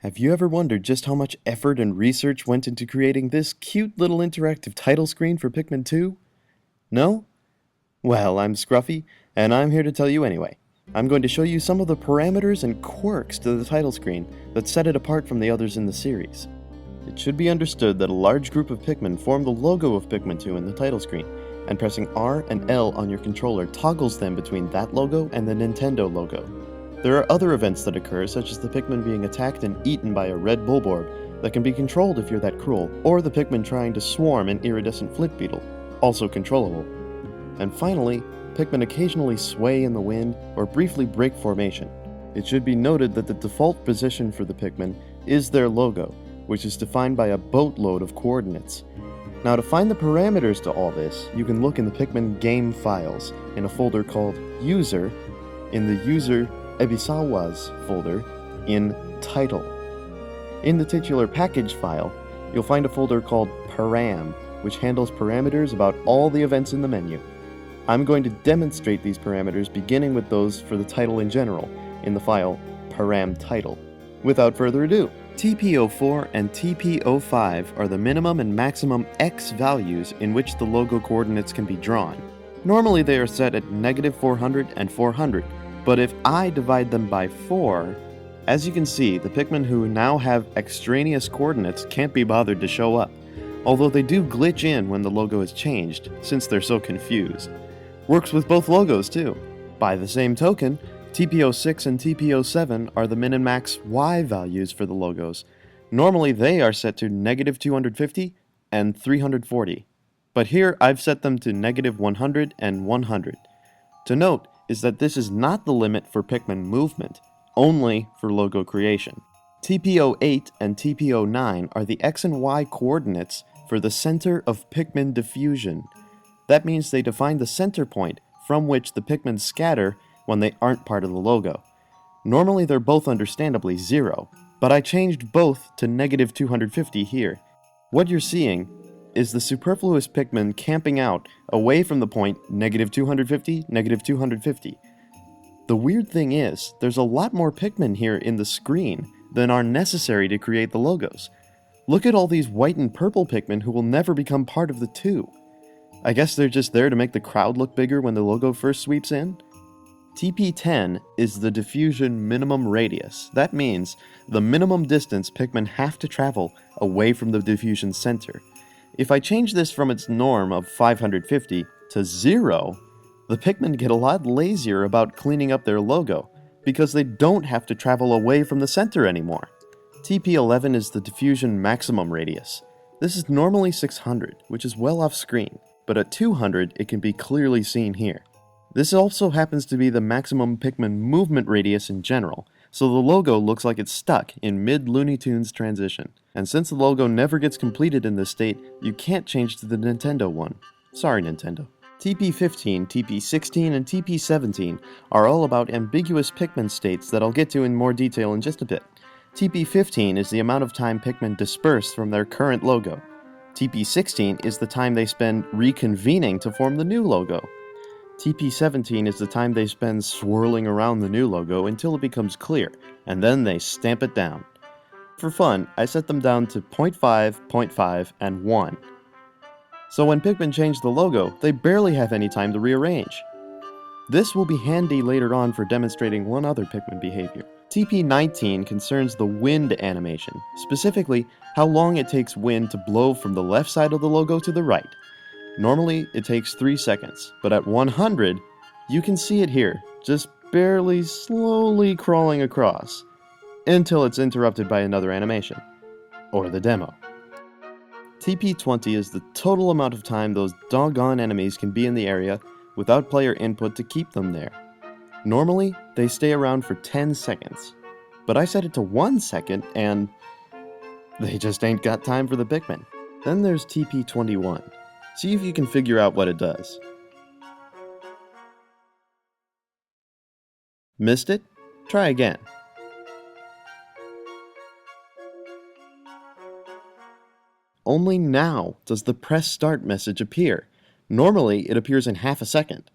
Have you ever wondered just how much effort and research went into creating this cute little interactive title screen for Pikmin 2? No? Well, I'm Scruffy, and I'm here to tell you anyway. I'm going to show you some of the parameters and quirks to the title screen that set it apart from the others in the series. It should be understood that a large group of Pikmin form the logo of Pikmin 2 in the title screen, and pressing R and L on your controller toggles them between that logo and the Nintendo logo. There are other events that occur, such as the Pikmin being attacked and eaten by a red Bulborb, that can be controlled if you're that cruel, or the Pikmin trying to swarm an iridescent flint beetle, also controllable. And finally, Pikmin occasionally sway in the wind or briefly break formation. It should be noted that the default position for the Pikmin is their logo, which is defined by a boatload of coordinates. Now, to find the parameters to all this, you can look in the Pikmin game files in a folder called User, in the User Ebisawas folder in Title. In the titular package file, you'll find a folder called Param, which handles parameters about all the events in the menu. I'm going to demonstrate these parameters beginning with those for the title in general, in the file Param Title. Without further ado, TP04 and TP05 are the minimum and maximum X values in which the logo coordinates can be drawn. Normally they are set at -400 and 400, but if I divide them by 4, as you can see, the Pikmin who now have extraneous coordinates can't be bothered to show up, although they do glitch in when the logo is changed, since they're so confused. Works with both logos too. By the same token, TP06 and TP07 are the min and max Y values for the logos. Normally they are set to -250 and 340, but here I've set them to -100 and 100. To note is that this is not the limit for Pikmin movement, only for logo creation. TP08 and TP09 are the X and Y coordinates for the center of Pikmin diffusion. That means they define the center point from which the Pikmin scatter when they aren't part of the logo. Normally they're both understandably 0, but I changed both to -250 here. What you're seeing is the superfluous Pikmin camping out away from the point -250, -250. The weird thing is, there's a lot more Pikmin here in the screen than are necessary to create the logos. Look at all these white and purple Pikmin who will never become part of the two. I guess they're just there to make the crowd look bigger when the logo first sweeps in? TP10 is the diffusion minimum radius. That means the minimum distance Pikmin have to travel away from the diffusion center. If I change this from its norm of 550 to 0, the Pikmin get a lot lazier about cleaning up their logo, because they don't have to travel away from the center anymore. TP11 is the diffusion maximum radius. This is normally 600, which is well off screen, but at 200 it can be clearly seen here. This also happens to be the maximum Pikmin movement radius in general, so the logo looks like it's stuck in mid-Looney Tunes transition. And since the logo never gets completed in this state, you can't change to the Nintendo one. Sorry, Nintendo. TP15, TP16, and TP17 are all about ambiguous Pikmin states that I'll get to in more detail in just a bit. TP15 is the amount of time Pikmin disperse from their current logo. TP16 is the time they spend reconvening to form the new logo. TP17 is the time they spend swirling around the new logo until it becomes clear, and then they stamp it down. For fun, I set them down to 0.5, 0.5, and 1. So when Pikmin change the logo, they barely have any time to rearrange. This will be handy later on for demonstrating one other Pikmin behavior. TP19 concerns the wind animation, specifically how long it takes wind to blow from the left side of the logo to the right. Normally, it takes 3 seconds, but at 100, you can see it here, just barely slowly crawling across, until it's interrupted by another animation, or the demo. TP20 is the total amount of time those doggone enemies can be in the area without player input to keep them there. Normally, they stay around for 10 seconds, but I set it to 1 second and they just ain't got time for the Pikmin. Then there's TP21. See if you can figure out what it does. Missed it? Try again. Only now does the press start message appear. Normally, it appears in half a second.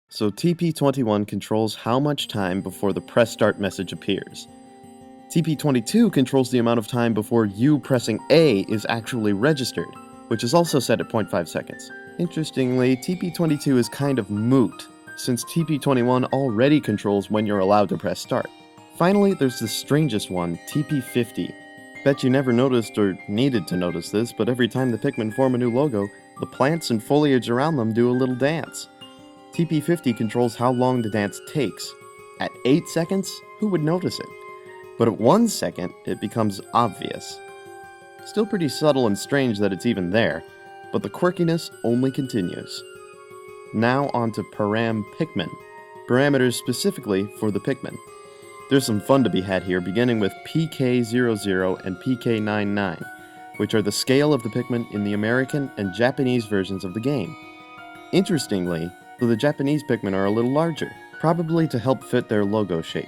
So TP21 controls how much time before the press start message appears. TP22 controls the amount of time before you pressing A is actually registered, which is also set at 0.5 seconds. Interestingly, TP22 is kind of moot, since TP21 already controls when you're allowed to press start. Finally, there's the strangest one, TP50. Bet you never noticed or needed to notice this, but every time the Pikmin form a new logo, the plants and foliage around them do a little dance. TP50 controls how long the dance takes. At 8 seconds, who would notice it? But at 1 second, it becomes obvious. Still pretty subtle and strange that it's even there, but the quirkiness only continues. Now on to param Pikmin, parameters specifically for the Pikmin. There's some fun to be had here, beginning with PK00 and PK99, which are the scale of the Pikmin in the American and Japanese versions of the game. Interestingly, the Japanese Pikmin are a little larger, probably to help fit their logo shape.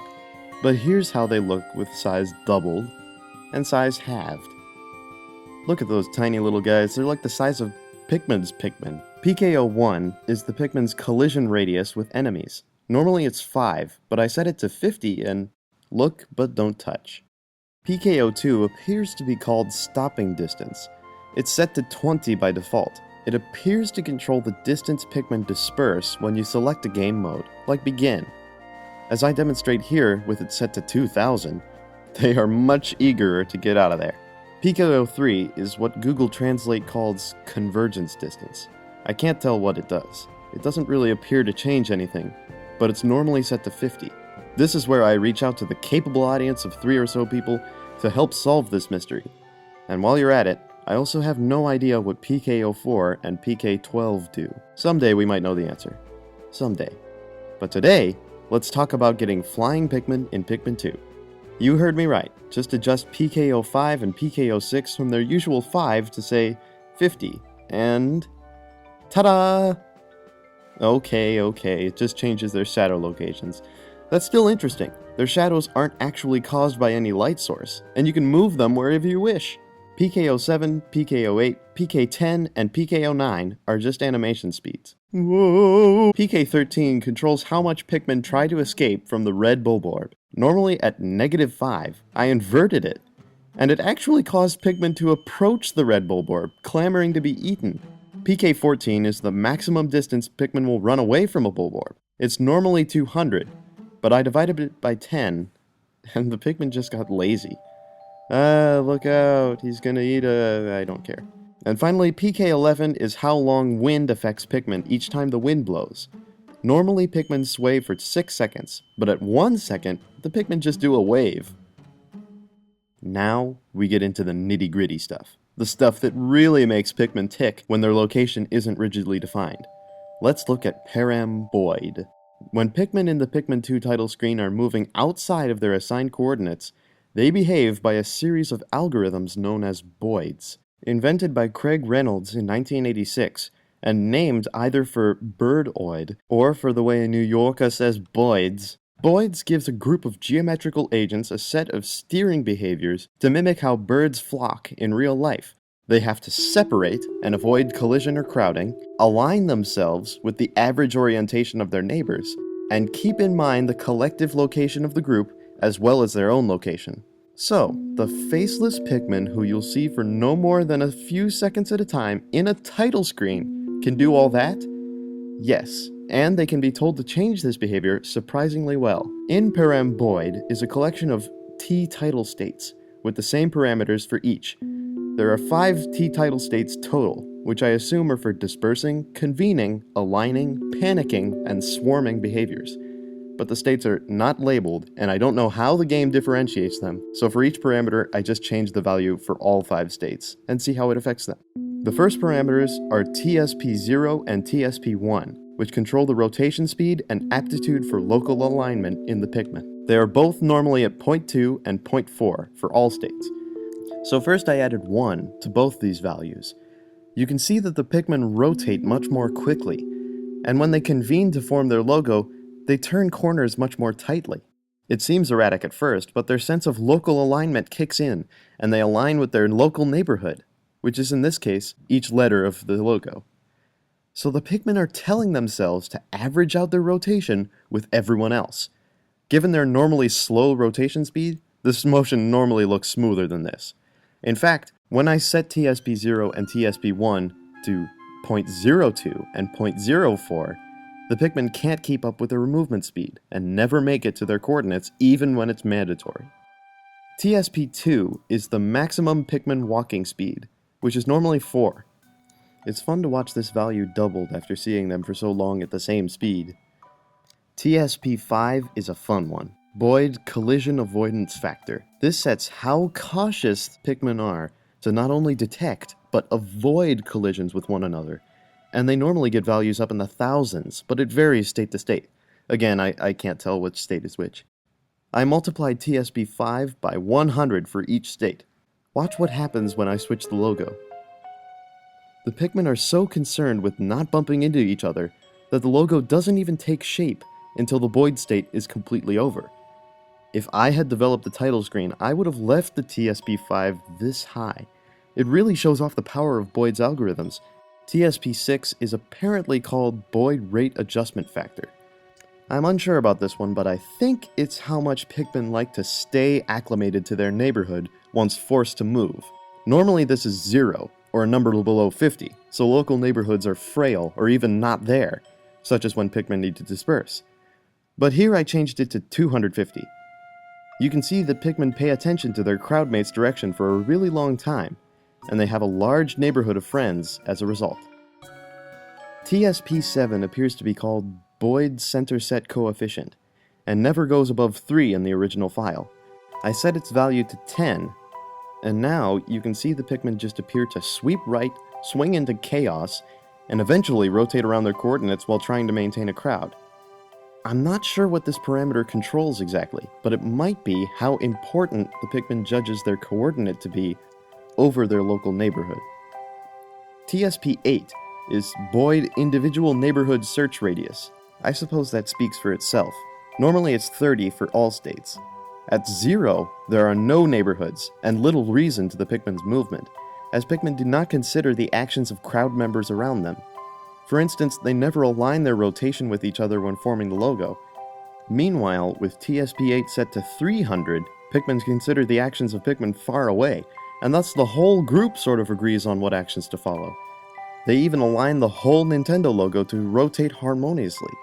But here's how they look with size doubled and size halved. Look at those tiny little guys, they're like the size of Pikmin's Pikmin. PK01 is the Pikmin's collision radius with enemies. Normally it's 5, but I set it to 50 and look but don't touch. PK02 appears to be called stopping distance. It's set to 20 by default. It appears to control the distance Pikmin disperse when you select a game mode, like begin. As I demonstrate here with it set to 2000, they are much eager to get out of there. PK03 is what Google Translate calls convergence distance. I can't tell what it does. It doesn't really appear to change anything, but it's normally set to 50. This is where I reach out to the capable audience of 3 or so people to help solve this mystery. And while you're at it, I also have no idea what PK04 and PK12 do. Someday we might know the answer. Someday. But today, let's talk about getting flying Pikmin in Pikmin 2. You heard me right. Just adjust PK05 and PK06 from their usual 5 to say 50. And ta-da! Okay, it just changes their shadow locations. That's still interesting. Their shadows aren't actually caused by any light source, and you can move them wherever you wish. PK07, PK08, PK10, and PK09 are just animation speeds. Whoa! PK13 controls how much Pikmin try to escape from the red Bulborb. Normally at -5, I inverted it, and it actually caused Pikmin to approach the red Bulborb, clamoring to be eaten. PK14 is the maximum distance Pikmin will run away from a Bulborb. It's normally 200, but I divided it by 10, and the Pikmin just got lazy. Look out, he's gonna eat I don't care. And finally, PK11 is how long wind affects Pikmin each time the wind blows. Normally Pikmin sway for 6 seconds, but at 1 second, the Pikmin just do a wave. Now, we get into the nitty-gritty stuff. The stuff that really makes Pikmin tick when their location isn't rigidly defined. Let's look at param BOID. When Pikmin in the Pikmin 2 title screen are moving outside of their assigned coordinates, they behave by a series of algorithms known as Boids. Invented by Craig Reynolds in 1986, and named either for birdoid or for the way a New Yorker says Boids. Boids gives a group of geometrical agents a set of steering behaviors to mimic how birds flock in real life. They have to separate and avoid collision or crowding, align themselves with the average orientation of their neighbors, and keep in mind the collective location of the group as well as their own location. So, the faceless Pikmin who you'll see for no more than a few seconds at a time in a title screen can do all that? Yes, and they can be told to change this behavior surprisingly well. In param BOID is a collection of T title states, with the same parameters for each. There are 5 T title states total, which I assume are for dispersing, convening, aligning, panicking, and swarming behaviors. But the states are not labeled, and I don't know how the game differentiates them, so for each parameter, I just change the value for all 5 states, and see how it affects them. The first parameters are TSP0 and TSP1, which control the rotation speed and aptitude for local alignment in the Pikmin. They are both normally at 0.2 and 0.4 for all states. So first I added 1 to both these values. You can see that the Pikmin rotate much more quickly, and when they convene to form their logo, they turn corners much more tightly. It seems erratic at first, but their sense of local alignment kicks in, and they align with their local neighborhood, which is in this case, each letter of the logo. So the Pikmin are telling themselves to average out their rotation with everyone else. Given their normally slow rotation speed, This motion normally looks smoother than this. In fact, when I set TSP0 and TSP1 to 0.02 and 0.04, the Pikmin can't keep up with their movement speed and never make it to their coordinates even when it's mandatory. TSP2 is the maximum Pikmin walking speed, which is normally 4. It's fun to watch this value doubled after seeing them for so long at the same speed. TSP5 is a fun one. BOID Collision Avoidance Factor. This sets how cautious Pikmin are to not only detect, but avoid collisions with one another. And they normally get values up in the thousands, but it varies state to state. Again, I can't tell which state is which. I multiplied TSP5 by 100 for each state. Watch what happens when I switch the logo. The Pikmin are so concerned with not bumping into each other that the logo doesn't even take shape until the Boid state is completely over. If I had developed the title screen, I would have left the TSP5 this high. It really shows off the power of Boid's algorithms. TSP6 is apparently called Boid Rate Adjustment Factor. I'm unsure about this one, but I think it's how much Pikmin like to stay acclimated to their neighborhood once forced to move. Normally this is 0, or a number below 50, so local neighborhoods are frail or even not there, such as when Pikmin need to disperse. But here I changed it to 250. You can see that Pikmin pay attention to their crowdmates' direction for a really long time, and they have a large neighborhood of friends as a result. TSP7 appears to be called Boid Center Set Coefficient, and never goes above 3 in the original file. I set its value to 10, and now you can see the Pikmin just appear to sweep right, swing into chaos, and eventually rotate around their coordinates while trying to maintain a crowd. I'm not sure what this parameter controls exactly, but it might be how important the Pikmin judges their coordinate to be over their local neighborhood. TSP8 is Boid Individual Neighborhood Search Radius. I suppose that speaks for itself. Normally it's 30 for all states. At 0, there are no neighborhoods, and little reason to the Pikmin's movement, as Pikmin do not consider the actions of crowd members around them. For instance, they never align their rotation with each other when forming the logo. Meanwhile, with TSP8 set to 300, Pikmin consider the actions of Pikmin far away, and thus the whole group sort of agrees on what actions to follow. They even align the whole Nintendo logo to rotate harmoniously.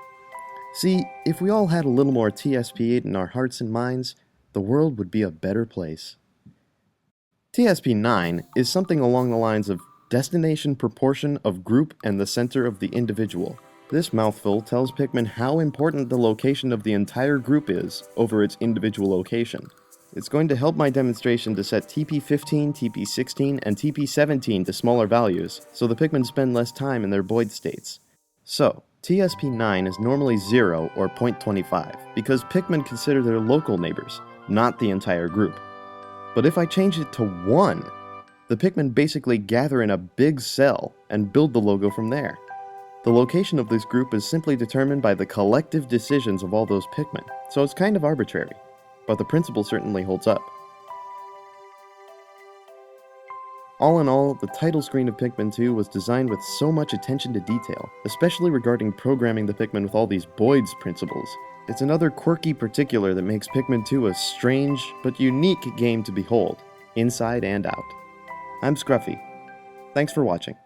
See, if we all had a little more TSP8 in our hearts and minds, the world would be a better place. TSP9 is something along the lines of destination proportion of group and the center of the individual. This mouthful tells Pikmin how important the location of the entire group is over its individual location. It's going to help my demonstration to set TP15, TP16, and TP17 to smaller values, so the Pikmin spend less time in their Boid states. So, TSP9 is normally 0 or 0.25, because Pikmin consider their local neighbors, not the entire group. But if I change it to 1, the Pikmin basically gather in a big cell and build the logo from there. The location of this group is simply determined by the collective decisions of all those Pikmin, so it's kind of arbitrary, but the principle certainly holds up. All in all, the title screen of Pikmin 2 was designed with so much attention to detail, especially regarding programming the Pikmin with all these Boids principles. It's another quirky particular that makes Pikmin 2 a strange but unique game to behold, inside and out. I'm Scruffy. Thanks for watching.